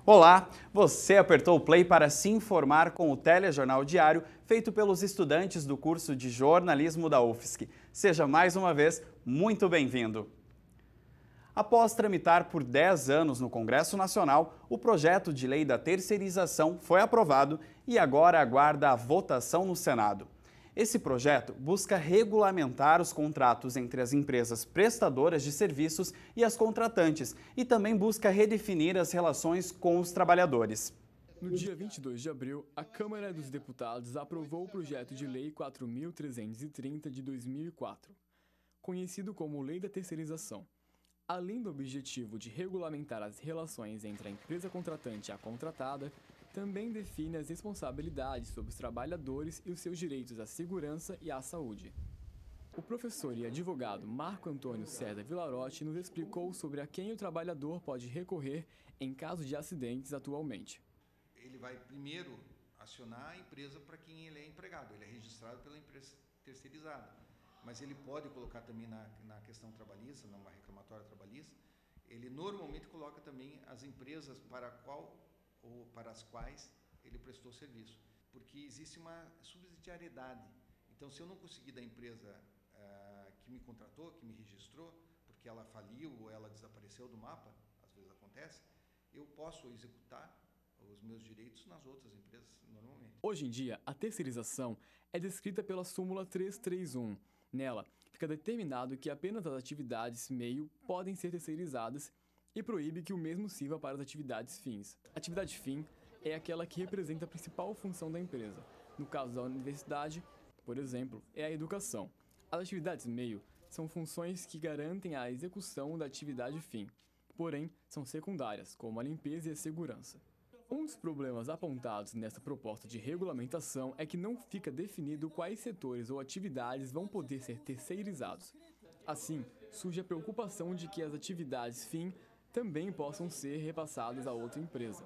Olá, você apertou o play para se informar com o Telejornal Diário, feito pelos estudantes do curso de jornalismo da UFSC. Seja mais uma vez muito bem-vindo. Após tramitar por 10 anos no Congresso Nacional, o projeto de lei da terceirização foi aprovado e agora aguarda a votação no Senado. Esse projeto busca regulamentar os contratos entre as empresas prestadoras de serviços e as contratantes e também busca redefinir as relações com os trabalhadores. No dia 22 de abril, a Câmara dos Deputados aprovou o projeto de lei 4.330 de 2004, conhecido como Lei da Terceirização. Além do objetivo de regulamentar as relações entre a empresa contratante e a contratada, também define as responsabilidades sobre os trabalhadores e os seus direitos à segurança e à saúde. O professor e advogado Marco Antônio César Villarotti nos explicou sobre a quem o trabalhador pode recorrer em caso de acidentes atualmente. Ele vai primeiro acionar a empresa para quem ele é empregado, ele é registrado pela empresa terceirizada, mas ele pode colocar também na questão trabalhista, numa reclamatória trabalhista, ele normalmente coloca também as empresas para as quais ele prestou serviço, porque existe uma subsidiariedade. Então, se eu não conseguir da empresa que me contratou, que me registrou, porque ela faliu ou ela desapareceu do mapa, às vezes acontece, eu posso executar os meus direitos nas outras empresas normalmente. Hoje em dia, a terceirização é descrita pela súmula 331. Nela, fica determinado que apenas as atividades meio podem ser terceirizadas e proíbe que o mesmo sirva para as atividades fins. A atividade fim é aquela que representa a principal função da empresa. No caso da universidade, por exemplo, é a educação. As atividades meio são funções que garantem a execução da atividade fim, porém são secundárias, como a limpeza e a segurança. Um dos problemas apontados nessa proposta de regulamentação é que não fica definido quais setores ou atividades vão poder ser terceirizados. Assim, surge a preocupação de que as atividades fim também possam ser repassadas a outra empresa.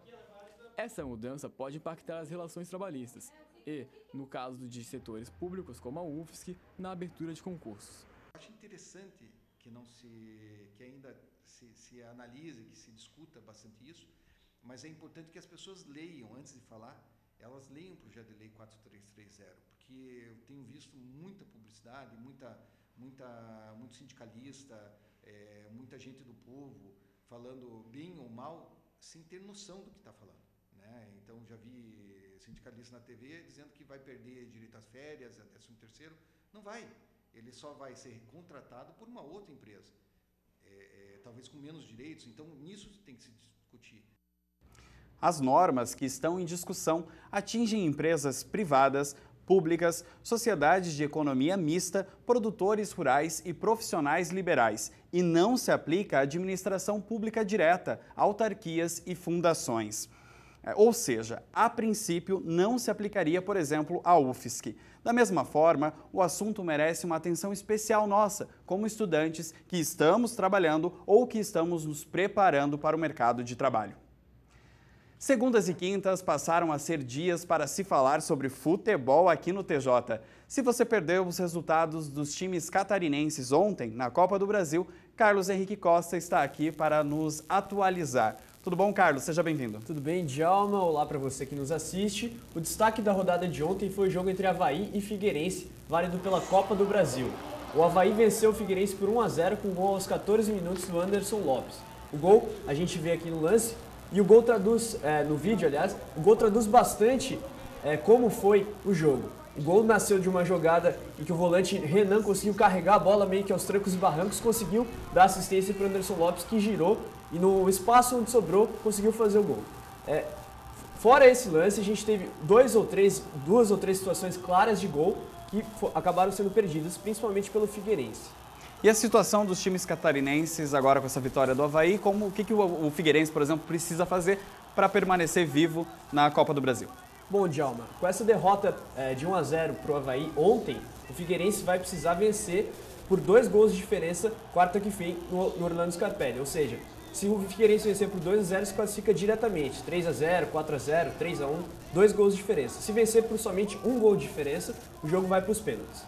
Essa mudança pode impactar as relações trabalhistas e, no caso de setores públicos como a UFSC, na abertura de concursos. Acho interessante que ainda se analise, que se discuta bastante isso, mas é importante que as pessoas leiam, antes de falar, elas leiam o projeto de lei 4330, porque eu tenho visto muita publicidade, muito sindicalista, muita gente do povo falando bem ou mal, sem ter noção do que está falando, né? Então, já vi sindicalista na TV dizendo que vai perder direito às férias, a 13º. Não vai. Ele só vai ser contratado por uma outra empresa, talvez com menos direitos. Então, nisso tem que se discutir. As normas que estão em discussão atingem empresas privadas, públicas, sociedades de economia mista, produtores rurais e profissionais liberais, e não se aplica à administração pública direta, autarquias e fundações. Ou seja, a princípio não se aplicaria, por exemplo, à UFSC. Da mesma forma, o assunto merece uma atenção especial nossa, como estudantes que estamos trabalhando ou que estamos nos preparando para o mercado de trabalho. Segundas e quintas passaram a ser dias para se falar sobre futebol aqui no TJ. Se você perdeu os resultados dos times catarinenses ontem na Copa do Brasil, Carlos Henrique Costa está aqui para nos atualizar. Tudo bom, Carlos? Seja bem-vindo. Tudo bem, Djalma? Olá para você que nos assiste. O destaque da rodada de ontem foi o jogo entre Avaí e Figueirense, válido pela Copa do Brasil. O Avaí venceu o Figueirense por 1-0 com gol aos 14 minutos do Anderson Lopes. O gol a gente vê aqui no lance. E o gol traduz, no vídeo, aliás, o gol traduz bastante como foi o jogo. O gol nasceu de uma jogada em que o volante Renan conseguiu carregar a bola meio que aos trancos e barrancos, conseguiu dar assistência para o Anderson Lopes, que girou e no espaço onde sobrou conseguiu fazer o gol. Fora esse lance, a gente teve duas ou três situações claras de gol que acabaram sendo perdidas, principalmente pelo Figueirense. E a situação dos times catarinenses agora com essa vitória do Avaí, o que o Figueirense, por exemplo, precisa fazer para permanecer vivo na Copa do Brasil? Bom, Djalma, com essa derrota de 1-0 para o Avaí ontem, o Figueirense vai precisar vencer por 2 gols de diferença quarta que vem no Orlando Scarpelli. Ou seja, se o Figueirense vencer por 2-0, se classifica diretamente. 3-0, 4-0, 3-1, 2 gols de diferença. Se vencer por somente 1 gol de diferença, o jogo vai para os pênaltis.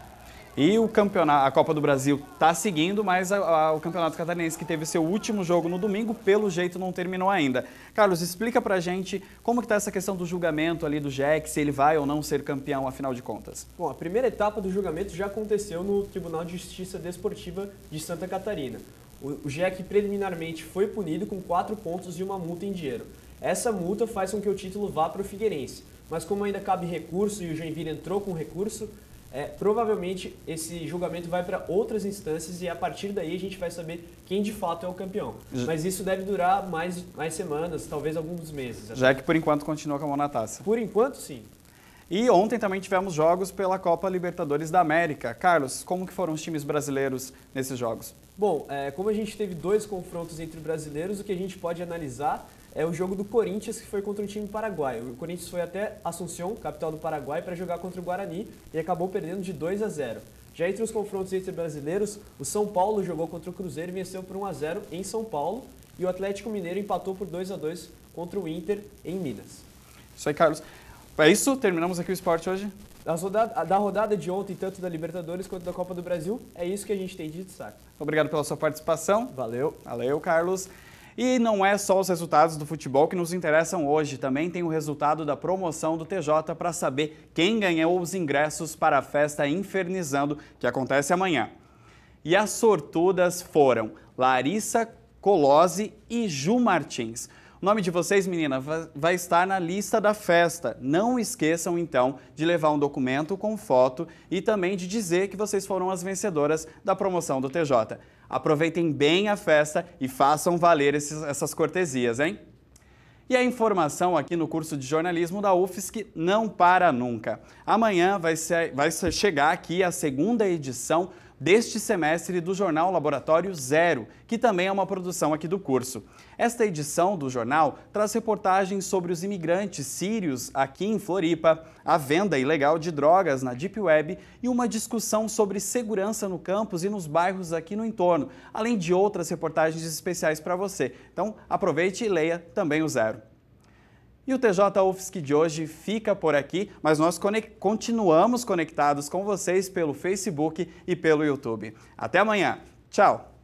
E o campeonato, a Copa do Brasil está seguindo, mas o Campeonato Catarinense, que teve seu último jogo no domingo, pelo jeito não terminou ainda. Carlos, explica pra gente como que está essa questão do julgamento ali do GEC, se ele vai ou não ser campeão, afinal de contas. Bom, a primeira etapa do julgamento já aconteceu no Tribunal de Justiça Desportiva de Santa Catarina. O GEC preliminarmente foi punido com 4 pontos e uma multa em dinheiro. Essa multa faz com que o título vá para o Figueirense, mas como ainda cabe recurso e o Joinville entrou com recurso, provavelmente esse julgamento vai para outras instâncias e a partir daí a gente vai saber quem de fato é o campeão. Mas isso deve durar mais semanas, talvez alguns meses. Já que por enquanto continua com a mão na taça. Por enquanto, sim. E ontem também tivemos jogos pela Copa Libertadores da América. Carlos, como que foram os times brasileiros nesses jogos? Bom, como a gente teve 2 confrontos entre brasileiros, o que a gente pode analisar é o jogo do Corinthians, que foi contra um time paraguaio. O Corinthians foi até Assunção, capital do Paraguai, para jogar contra o Guarani e acabou perdendo de 2-0. Já entre os confrontos entre brasileiros, o São Paulo jogou contra o Cruzeiro e venceu por 1-0 em São Paulo e o Atlético Mineiro empatou por 2-2 contra o Inter em Minas. Isso aí, Carlos. É isso, terminamos aqui o esporte hoje. Da rodada de ontem, tanto da Libertadores quanto da Copa do Brasil, é isso que a gente tem de destaque. Obrigado pela sua participação. Valeu. Valeu, Carlos. E não é só os resultados do futebol que nos interessam hoje, também tem o resultado da promoção do TJ para saber quem ganhou os ingressos para a festa Infernizando, que acontece amanhã. E as sortudas foram Larissa Colozzi e Ju Martins. O nome de vocês, menina, vai estar na lista da festa. Não esqueçam, então, de levar um documento com foto e também de dizer que vocês foram as vencedoras da promoção do TJ. Aproveitem bem a festa e façam valer essas cortesias, hein? E a informação aqui no curso de jornalismo da UFSC não para nunca. Amanhã vai chegar aqui a 2ª edição deste semestre do Jornal Laboratório Zero, que também é uma produção aqui do curso. Esta edição do jornal traz reportagens sobre os imigrantes sírios aqui em Floripa, a venda ilegal de drogas na Deep Web e uma discussão sobre segurança no campus e nos bairros aqui no entorno, além de outras reportagens especiais para você. Então aproveite e leia também o Zero. E o TJ UFSC de hoje fica por aqui, mas nós continuamos conectados com vocês pelo Facebook e pelo YouTube. Até amanhã. Tchau!